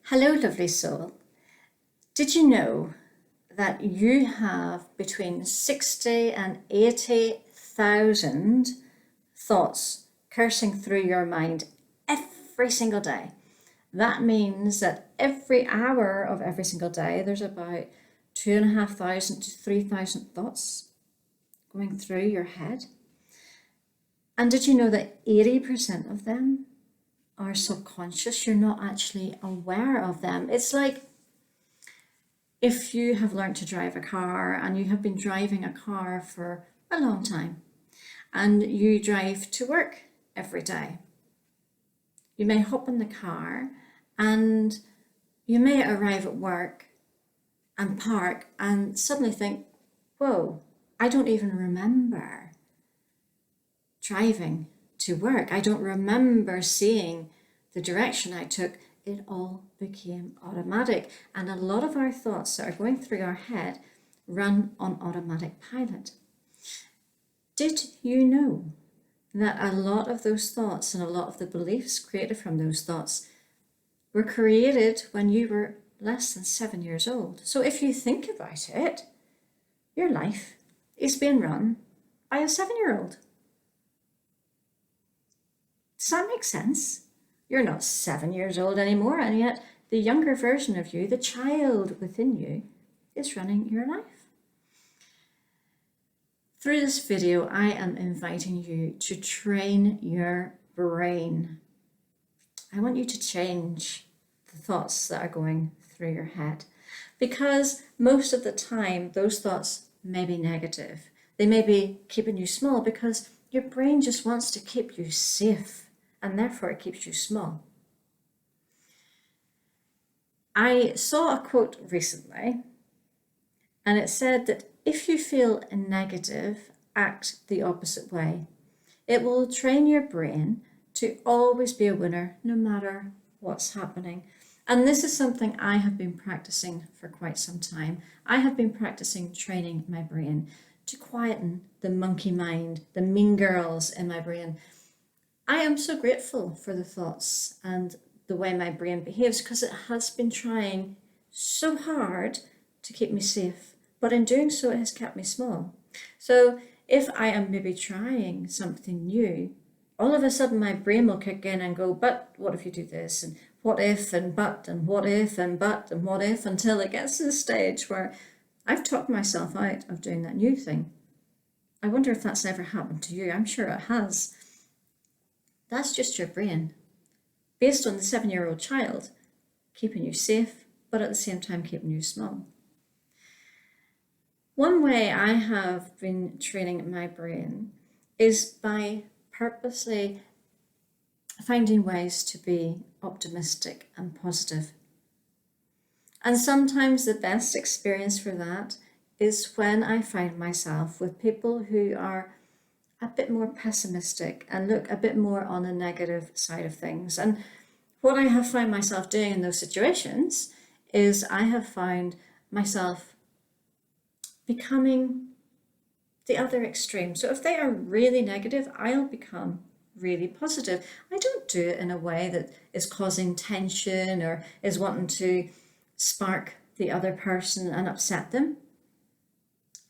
Hello, lovely soul. Did you know that you have between 60 and 80,000 thoughts coursing through your mind every single day? That means that every hour of every single day, there's about 2,500 to 3,000 thoughts going through your head. And did you know that 80% of them are subconscious? You're not actually aware of them. It's like if you have learned to drive a car and you have been driving a car for a long time and you drive to work every day. You may hop in the car and you may arrive at work and park and suddenly think, whoa, I don't even remember driving to work. I don't remember seeing the direction I took. It all became automatic. And a lot of our thoughts that are going through our head run on automatic pilot. Did you know that a lot of those thoughts and a lot of the beliefs created from those thoughts were created when you were less than 7 years old? So if you think about it, your life is being run by a 7-year-old. Does that make sense? You're not 7 years old anymore, and yet the younger version of you, the child within you, is running your life. Through this video, I am inviting you to train your brain. I want you to change the thoughts that are going through your head, because most of the time those thoughts may be negative. They may be keeping you small because your brain just wants to keep you safe, and therefore it keeps you small. I saw a quote recently, and it said that if you feel negative, act the opposite way. It will train your brain to always be a winner, no matter what's happening. And this is something I have been practicing for quite some time. I have been practicing training my brain to quieten the monkey mind, the mean girls in my brain. I am so grateful for the thoughts and the way my brain behaves, because it has been trying so hard to keep me safe, but in doing so it has kept me small. So if I am maybe trying something new, all of a sudden my brain will kick in and go, but what if you do this, and what if, and but, and what if, and but, and what if, until it gets to the stage where I've talked myself out of doing that new thing. I wonder if that's ever happened to you. I'm sure it has. That's just your brain, based on the 7-year-old child, keeping you safe, but at the same time keeping you small. One way I have been training my brain is by purposely finding ways to be optimistic and positive. And sometimes the best experience for that is when I find myself with people who are a bit more pessimistic and look a bit more on the negative side of things. And what I have found myself doing in those situations is I have found myself becoming the other extreme. So if they are really negative, I'll become really positive. I don't do it in a way that is causing tension or is wanting to spark the other person and upset them.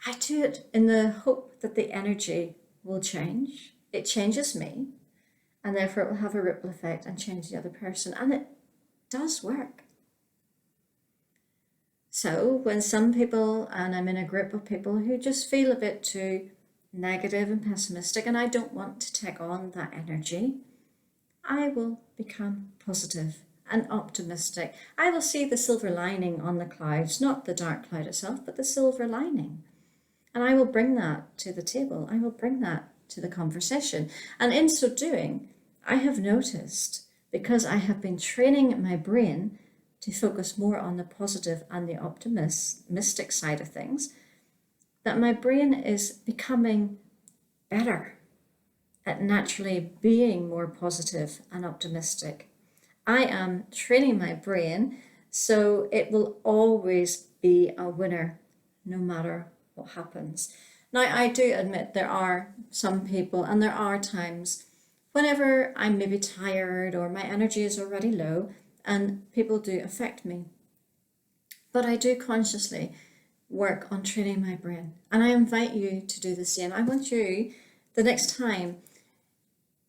I do it in the hope that the energy will change. It changes me, and therefore it will have a ripple effect and change the other person. And it does work. So when some people, and I'm in a group of people who just feel a bit too negative and pessimistic, and I don't want to take on that energy, I will become positive and optimistic. I will see the silver lining on the clouds, not the dark cloud itself, but the silver lining. And I will bring that to the table. I will bring that to the conversation. And in so doing, I have noticed, because I have been training my brain to focus more on the positive and the optimistic side of things, that my brain is becoming better at naturally being more positive and optimistic. I am training my brain so it will always be a winner, no matter what happens. Now, I do admit there are some people, and there are times whenever I'm maybe tired or my energy is already low, and people do affect me. But I do consciously work on training my brain, and I invite you to do the same. I want you, the next time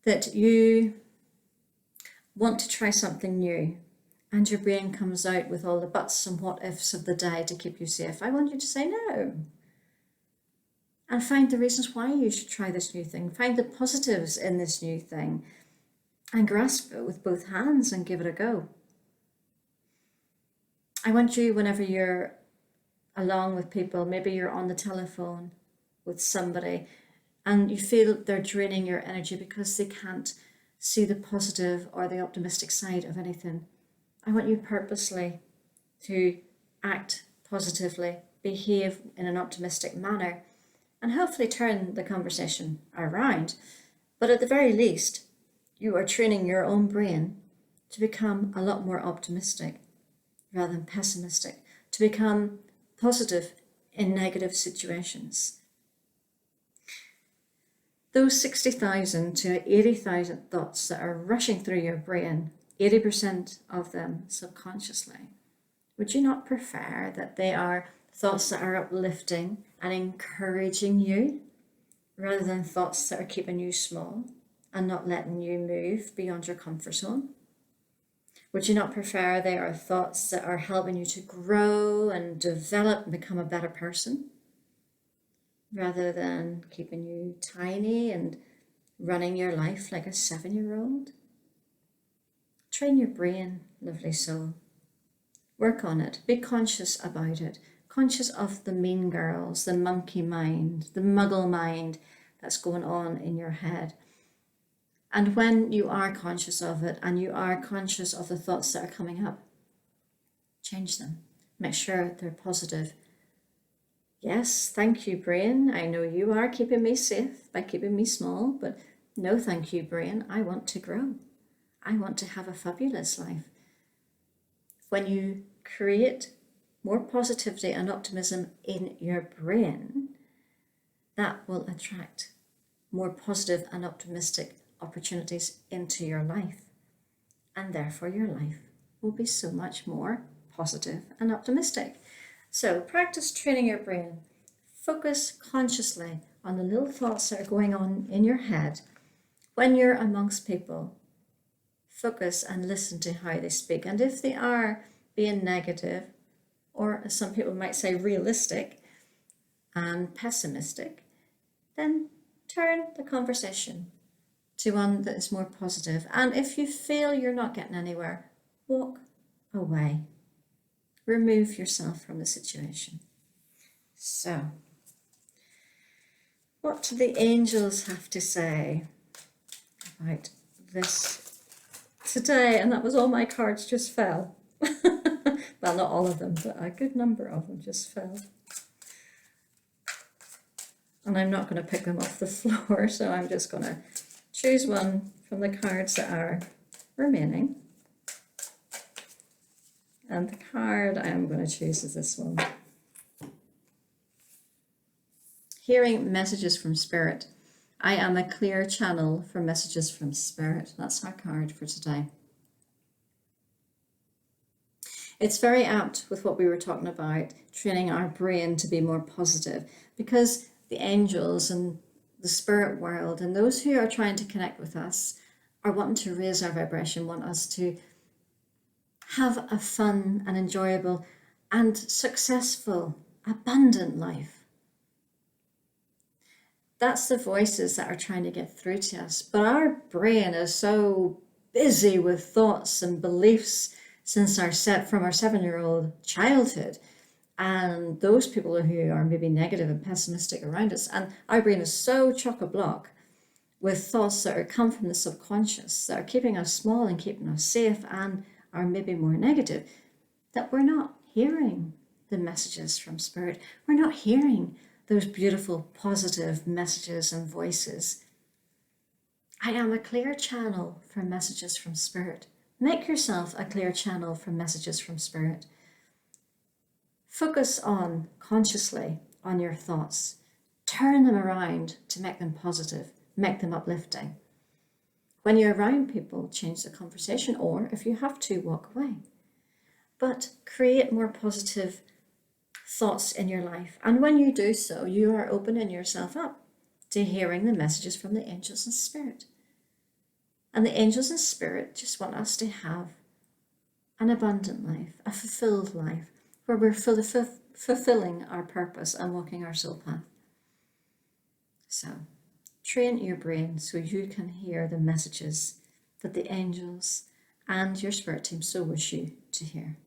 that you want to try something new and your brain comes out with all the buts and what ifs of the day to keep you safe, I want you to say no and find the reasons why you should try this new thing. Find the positives in this new thing and grasp it with both hands and give it a go. I want you, whenever you're along with people, maybe you're on the telephone with somebody and you feel they're draining your energy because they can't see the positive or the optimistic side of anything, I want you purposely to act positively, behave in an optimistic manner, and hopefully turn the conversation around. But at the very least, you are training your own brain to become a lot more optimistic rather than pessimistic, to become positive in negative situations. Those 60,000 to 80,000 thoughts that are rushing through your brain, 80% of them subconsciously, would you not prefer that they are thoughts that are uplifting and encouraging you rather than thoughts that are keeping you small and not letting you move beyond your comfort zone? Would you not prefer they are thoughts that are helping you to grow and develop and become a better person rather than keeping you tiny and running your life like a 7-year-old? Train your brain, lovely soul. Work on it. Be conscious about it. Conscious of the mean girls, the monkey mind, the muggle mind that's going on in your head. And when you are conscious of it and you are conscious of the thoughts that are coming up, change them. Make sure they're positive. Yes, thank you, brain. I know you are keeping me safe by keeping me small, but no thank you, brain. I want to grow. I want to have a fabulous life. When you create more positivity and optimism in your brain, that will attract more positive and optimistic opportunities into your life. And therefore your life will be so much more positive and optimistic. So practice training your brain. Focus consciously on the little thoughts that are going on in your head. When you're amongst people, focus and listen to how they speak. And if they are being negative, or as some people might say, realistic and pessimistic, then turn the conversation to one that is more positive. And if you feel you're not getting anywhere, walk away. Remove yourself from the situation. So, what do the angels have to say about this today? And that was all my cards just fell. Well, not all of them, but a good number of them just fell. And I'm not going to pick them off the floor, so I'm just going to choose one from the cards that are remaining. And the card I am going to choose is this one. Hearing messages from Spirit. I am a clear channel for messages from Spirit. That's our card for today. It's very apt with what we were talking about, training our brain to be more positive, because the angels and the spirit world and those who are trying to connect with us are wanting to raise our vibration, want us to have a fun and enjoyable and successful, abundant life. That's the voices that are trying to get through to us. But our brain is so busy with thoughts and beliefs since our 7-year-old childhood, and those people who are maybe negative and pessimistic around us, and our brain is so chock-a-block with thoughts that come from the subconscious that are keeping us small and keeping us safe and are maybe more negative, that we're not hearing the messages from Spirit. We're not hearing those beautiful positive messages and voices. I am a clear channel for messages from Spirit. Make yourself a clear channel for messages from Spirit. Focus on, consciously, on your thoughts. Turn them around to make them positive, make them uplifting. When you're around people, change the conversation, or if you have to, walk away. But create more positive thoughts in your life. And when you do so, you are opening yourself up to hearing the messages from the angels and spirit. And the angels and spirit just want us to have an abundant life, a fulfilled life, where we're fulfilling our purpose and walking our soul path. So, train your brain so you can hear the messages that the angels and your spirit team so wish you to hear.